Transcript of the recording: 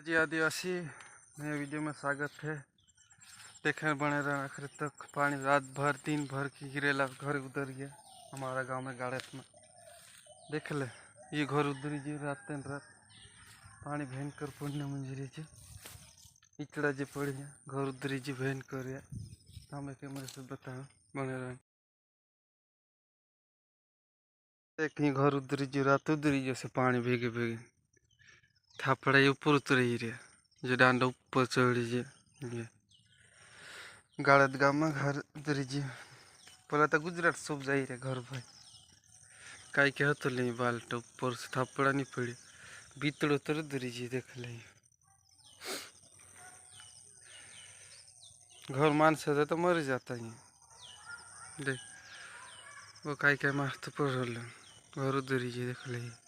जी आदिवासी नए वीडियो में स्वागत है। देखने बने रहना आखिर तक। पानी रात भर दिन भर की गिरेला घर उधर गया हमारा गांव में गाड़त में देख ले। ये घर उधरी जी रात रात पानी भयंकर पुण्य मंजरी जी इचड़ा जी पड़ी है घर उधरी जी भयंकर है। हमें कैमरे से बता बने रहना देख घर उधरी जी रात उधरी जैसे पानी भीगे भीगे थापड़ा ऊपर उतर ही रहा जो डांडा ऊपर चढ़ी जे गाड़त गाँव में घर उधरी जी पहले तो गुजरात सब जा रहे घर भाई कई के तो ले बाल्ट ऊपर से थप्पड़ा नहीं पड़ी भीतर उतर उधरी जी देख ले घर मान से तो मर जाता ही देख वो कई के मार तो पड़ घर उधरी जी देख ले।